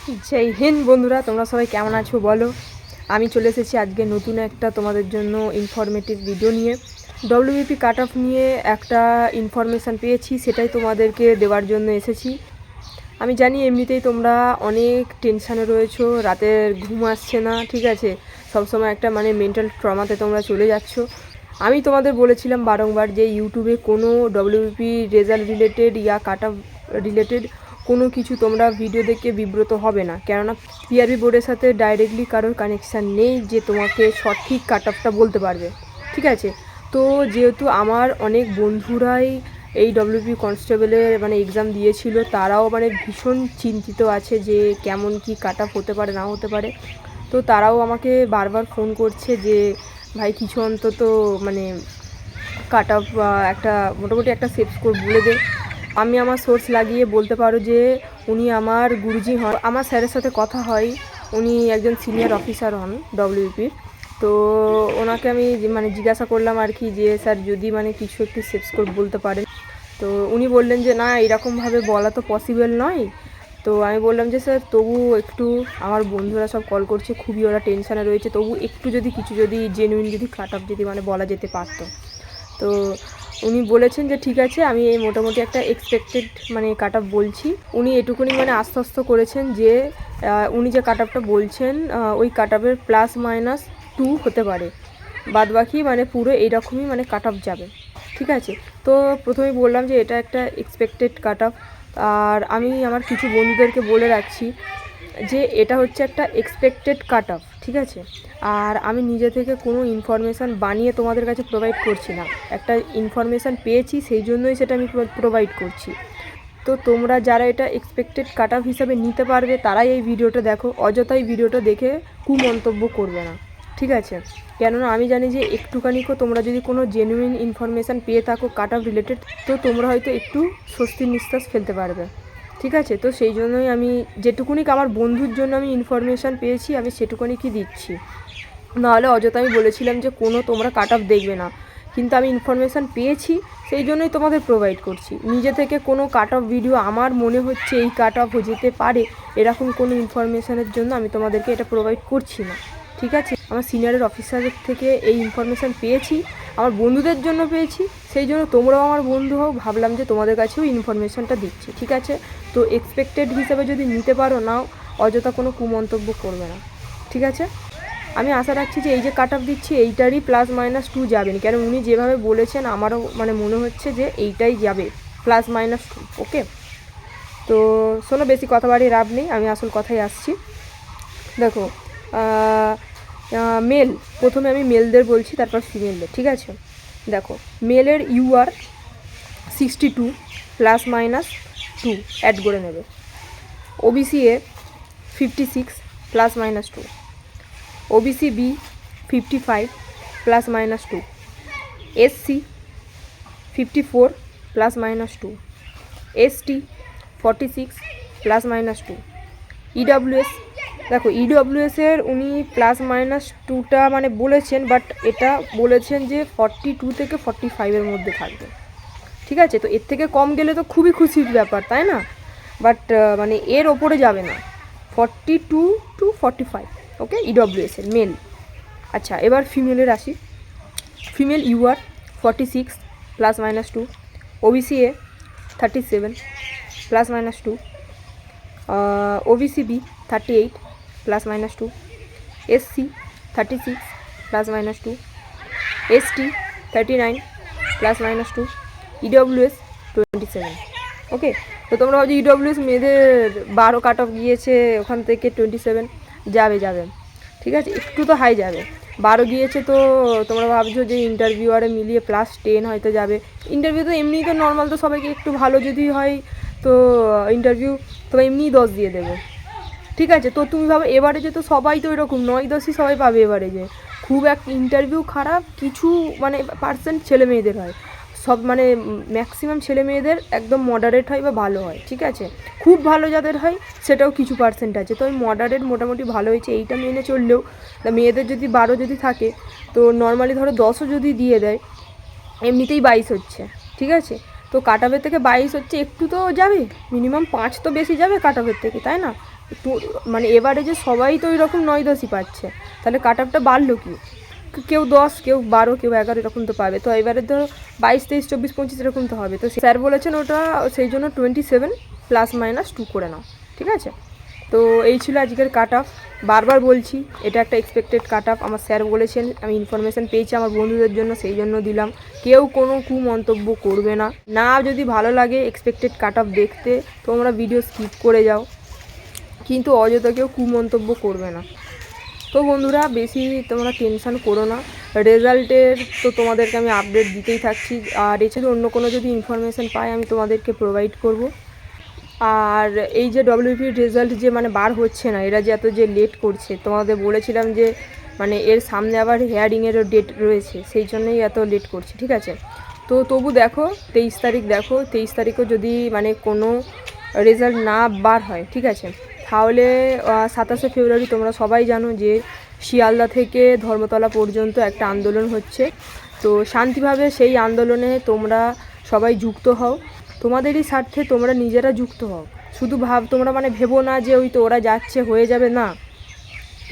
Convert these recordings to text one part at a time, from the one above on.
जय हिंद बंधुरा তোমরা সবাই কেমন আছো বলো। আমি চলে এসেছি আজকে নতুন একটা তোমাদের জন্য ইনফরমেটিভ ভিডিও নিয়ে। ডব্লিউবিপি কাট অফ নিয়ে একটা ইনফরমেশান পেয়েছি, সেটাই তোমাদেরকে দেওয়ার জন্য এসেছি। আমি জানি এমনিতেই তোমরা অনেক টেনশানে রয়েছো, রাতের ঘুম আসছে না, ঠিক আছে, সবসময় একটা মেন্টাল ট্রমাতে তোমরা চলে যাচ্ছ। আমি তোমাদের বলেছিলাম বারংবার যে ইউটিউবে কোনো ডব্লিউবিপি রেজাল্ট রিলেটেড ইয়া কাট অফ রিলেটেড কোনো কিছু তোমরা ভিডিও দেখে বিব্রত হবে না, কেননা পিআরবি বোর্ডের সাথে ডাইরেক্টলি কারোর কানেকশান নেই যে তোমাকে সঠিক কাট অফটা বলতে পারবে, ঠিক আছে। তো যেহেতু আমার অনেক বন্ধুরাই এই ডব্লিউপি কনস্টেবলের এক্সাম দিয়েছিল, তারাও ভীষণ চিন্তিত আছে যে কেমন কি কাট অফ হতে পারে না হতে পারে। তো তারাও আমাকে বারবার ফোন করছে যে ভাই কিছু অন্তত কাট অফ একটা মোটামুটি একটা সেট স্কোর বলে দে। আমি আমার সোর্স লাগিয়ে বলতে পারো যে উনি আমার গুরুজি হন, আমার স্যারের সাথে কথা হয়, উনি একজন সিনিয়র অফিসার হন ডব্লিউপির। তো ওনাকে আমি জিজ্ঞাসা করলাম আর কি যে স্যার যদি কিছু একটু সেট স্কোর বলতে পারেন। তো উনি বললেন যে না, এরকমভাবে বলা তো পসিবল নয়। তো আমি বললাম যে স্যার তবু একটু, আমার বন্ধুরা সব কল করছে, খুবই ওরা টেনশানে রয়েছে, তবু একটু যদি কিছু যদি জেনুইন যদি কাট অফ যদি বলা যেতে পারতো। তো উনি বলেছেন যে ঠিক আছে, আমি এই মোটামুটি একটা এক্সপেক্টেড কাট অফ বলছি। উনি এটুকুনি আশ্বস্ত করেছেন যে উনি যে কাট অফটা বলছেন ওই কাট অফের +-2 হতে পারে, বাদবাকি পুরো এইরকমই কাট অফ যাবে, ঠিক আছে। তো প্রথমেই বললাম যে এটা একটা এক্সপেক্টেড কাট অফ, আর আমি আমার কিছু বন্ধুদেরকে বলে রাখছি যে এটা হচ্ছে একটা এক্সপেক্টেড কাট অফ, ঠিক আছে। আর আমি নিজে থেকে কোনো ইনফরমেশান বানিয়ে তোমাদের কাছে প্রোভাইড করছি না, একটা ইনফরমেশান পেয়েছি সেই জন্যই সেটা আমি প্রোভাইড করছি। তো তোমরা যারা এটা এক্সপেক্টেড কাট অফ হিসাবে নিতে পারবে তারাই এই ভিডিওটা দেখো, অযথাই ভিডিওটা দেখে কুমন্তব্য করবে না, ঠিক আছে। কেননা আমি জানি যে একটুখানিকও তোমরা যদি কোনো জেনুইন ইনফরমেশান পেয়ে থাকো কাট অফ রিলেটেড, তো তোমরা হয়তো একটু স্বস্তির নিঃশ্বাস ফেলতে পারবে, ঠিক আছে। তো সেই জন্যই আমি যেটুকুনি আমার বন্ধুর জন্য আমি ইনফরমেশান পেয়েছি আমি সেটুকুনি কি দিচ্ছি, নাহলে অযথা আমি বলেছিলাম যে কোনো তোমরা কাট অফ দেখবে না, কিন্তু আমি ইনফরমেশান পেয়েছি সেই জন্যই তোমাদের প্রোভাইড করছি। নিজে থেকে কোনো কাট অফ ভিডিও আমার মনে হচ্ছে এই কাট অফ যেতে পারে এরকম কোনো ইনফরমেশানের জন্য আমি তোমাদেরকে এটা প্রোভাইড করছি না, ঠিক আছে। আমার সিনিয়রের অফিসারের থেকে এই ইনফরমেশান পেয়েছি, আমার বন্ধুদের জন্য পেয়েছি, সেই জন্য তোমরাও আমার বন্ধু হও, ভাবলাম যে তোমাদের কাছেও ইনফরমেশানটা দিচ্ছি, ঠিক আছে। তো এক্সপেক্টেড হিসাবে যদি নিতে পারো নাও, অযথা কোনো কুমন্তব্য করবে না, ঠিক আছে। আমি আশা রাখছি যে এই যে কাট অফ দিচ্ছি এইটারই +-2 যাবেনি, কেন উনি যেভাবে বলেছেন আমারও মনে হচ্ছে যে এইটাই যাবে +-2, ওকে। তো শোনো, বেশি কথা বাড়িয়ে লাভ নেই, আমি আসল কথায় আসছি। দেখো মেল, প্রথমে আমি মেলদের বলছি তারপর ফিমেলদের, ঠিক আছে। দেখো মেলের UR 62 +-2 অ্যাড করে নেবে, OBC A 56 +-2, OBC B 55 +-2, SC 54 +-2, ST 46 +-2, EWS, দেখো EWS এর উনি +-2টা বলেছেন, বাট এটা বলেছেন যে 42 থেকে 45-এর মধ্যে থাকবে, ঠিক আছে। তো এর থেকে কম গেলে তো খুবই খুশির ব্যাপার, তাই না? বাট এর ওপরে যাবে না, 42 to 45, ওকে, EWS এর মেল। আচ্ছা, এবার ফিমেলের আসি। Female UR 46 +-2, OBC A 37 +-2, OBC B 38 +-2, SC 36 +-2, ST 39 +-2, EWS 27, ওকে। তো তোমরা ভাবছো EWS মেয়েদের 12 কাট অফ গিয়েছে, ওখান থেকে 27 যাবে, ঠিক আছে, একটু তো হাই যাবে। 12 গিয়েছে, তো তোমরা ভাবছো যে ইন্টারভিউয়ারে মিলিয়ে +10 হয়তো যাবে। ইন্টারভিউ তো এমনিই তো নর্মাল, তো সবাইকে একটু ভালো যদি হয় তো ইন্টারভিউ তো এমনিই 10 দিয়ে দেবে, ঠিক আছে। তো তুমি ভাবো এভারেজে তো সবাই তো এরকম 9-10ই সবাই পাবে এভারেজে, খুব এক ইন্টারভিউ খারাপ কিছু পার্সেন্ট ছেলে মেয়েদের হয়, সব ম্যাক্সিমাম ছেলে মেয়েদের একদম মডারেট হয় বা ভালো হয়, ঠিক আছে। খুব ভালো যাদের হয় সেটাও কিছু পার্সেন্ট আছে, তো ওই মডারেট মোটামুটি ভালো হয়েছে এইটা মেনে চললেও মেয়েদের যদি 12 যদি থাকে, তো নর্মালি ধরো 10ও যদি দিয়ে দেয়, এমনিতেই 22 হচ্ছে, ঠিক আছে। তো কাট অফের থেকে 22 হচ্ছে, একটু তো যাবে, মিনিমাম 5 তো বেশি যাবে কাট অফের থেকে, তাই না? মানে এভারেজে সবাই তো এরকম 9-10ই পাচ্ছে, তাহলে কাট অফটা বাড়লো কি? কেউ 10, কেউ 12, কেউ 11 এরকম তো পাবে। তো এবারে ধরো 22, 23, 24, 25 এরকম তো হবে। তো স্যার বলেছেন ওটা সেই জন্য 27 +- 2 করে নাও, ঠিক আছে? তো এই ছিল আজকের কাট অফ। বারবার বলছি এটা একটা এক্সপেক্টেড কাট অফ, আমার স্যার বলেছেন, আমি ইনফরমেশান পেয়েছি আমার বন্ধুদের জন্য, সেই জন্য দিলাম। কেউ কোনো কুমন্তব্য করবে না। না যদি ভালো লাগে এক্সপেক্টেড কাট অফ দেখতে, তোমরা ভিডিও স্কিপ করে যাও, কিন্তু অযথা কেউ কুমন্তব্য করবে না। তো বন্ধুরা বেশি তোমরা টেনশান করো না, রেজাল্টের তো তোমাদেরকে আমি আপডেট দিতেই থাকছি। আর এছাড়া অন্য কোনো যদি ইনফরমেশান পাই আমি তোমাদেরকে প্রোভাইড করব। আর এই যে ডব্লিউপির রেজাল্ট যে মানে বার হচ্ছে না, এরা যে এত যে লেট করছে, তোমাদের বলেছিলাম যে মানে এর সামনে আবার হেয়ারিংয়েরও ডেট রয়েছে, সেই জন্যই এত লেট করছে, ঠিক আছে? তো তবু দেখো 23 তারিখ, দেখো 23 তারিখও যদি মানে কোনো রেজাল্ট না বার হয়, ঠিক আছে, তাহলে 27শে ফেব্রুয়ারি তোমরা সবাই জানো যে শিয়ালদা থেকে ধর্মতলা পর্যন্ত একটা আন্দোলন হচ্ছে। তো শান্তিভাবে সেই আন্দোলনে তোমরা সবাই যুক্ত হও, তোমাদেরই স্বার্থে তোমরা নিজেরা যুক্ত হও। শুধু তোমরা মানে ভেবো না যে ওই তো ওরা যাচ্ছে হয়ে যাবে, না।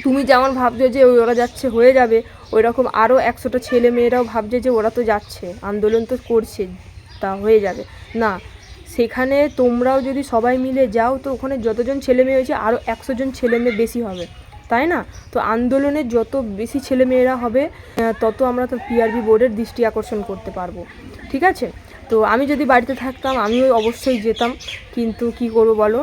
তুমি যেমন ভাবছো যে ওরা যাচ্ছে হয়ে যাবে, ওই রকম আরও 100টা ছেলে মেয়েরাও ভাবছে যে ওরা তো যাচ্ছে, আন্দোলন তো করছে, তা হয়ে যাবে না। সেখানে তোমরাও যদি সবাই মিলে যাও, তো ওখানে যতজন ছেলে মেয়ে হয়েছে আরও 100 জন ছেলে মেয়ে বেশি হবে, তাই না? তো আন্দোলনে যত বেশি ছেলে মেয়েরা হবে তত আমরা তো পিআরবি বোর্ডের দৃষ্টি আকর্ষণ করতে পারবো, ঠিক আছে? তো আমি যদি বাড়িতে থাকতাম আমিও অবশ্যই যেতাম, কিন্তু কি করবো বলো,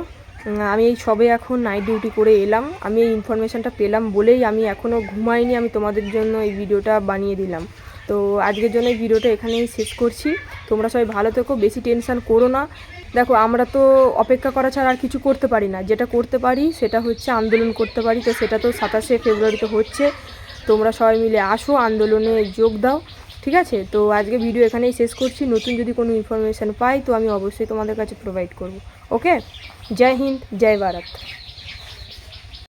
আমি এই সবে এখন নাইট ডিউটি করে এলাম, আমি এই ইনফরমেশানটা পেলাম বলেই আমি এখনও ঘুমাইনি, আমি তোমাদের জন্য এই ভিডিওটা বানিয়ে দিলাম। তো আজকের জন্য এই ভিডিওটা এখানেই শেষ করছি। তোমরা সবাই ভালো থেকো, বেশি টেনশান করো না। দেখো আমরা তো অপেক্ষা করা ছাড়া আর কিছু করতে পারি না, যেটা করতে পারি সেটা হচ্ছে আন্দোলন করতে পারি। তো সেটা তো 27শে ফেব্রুয়ারিতে হচ্ছে, তোমরা সবাই মিলে আসো, আন্দোলনে যোগ দাও, ঠিক আছে? তো আজকে ভিডিও এখানেই শেষ করছি। নতুন যদি কোনো ইনফরমেশান পাই তো আমি অবশ্যই তোমাদের কাছে প্রোভাইড করব। ওকে, জয় হিন্দ, জয় ভারত।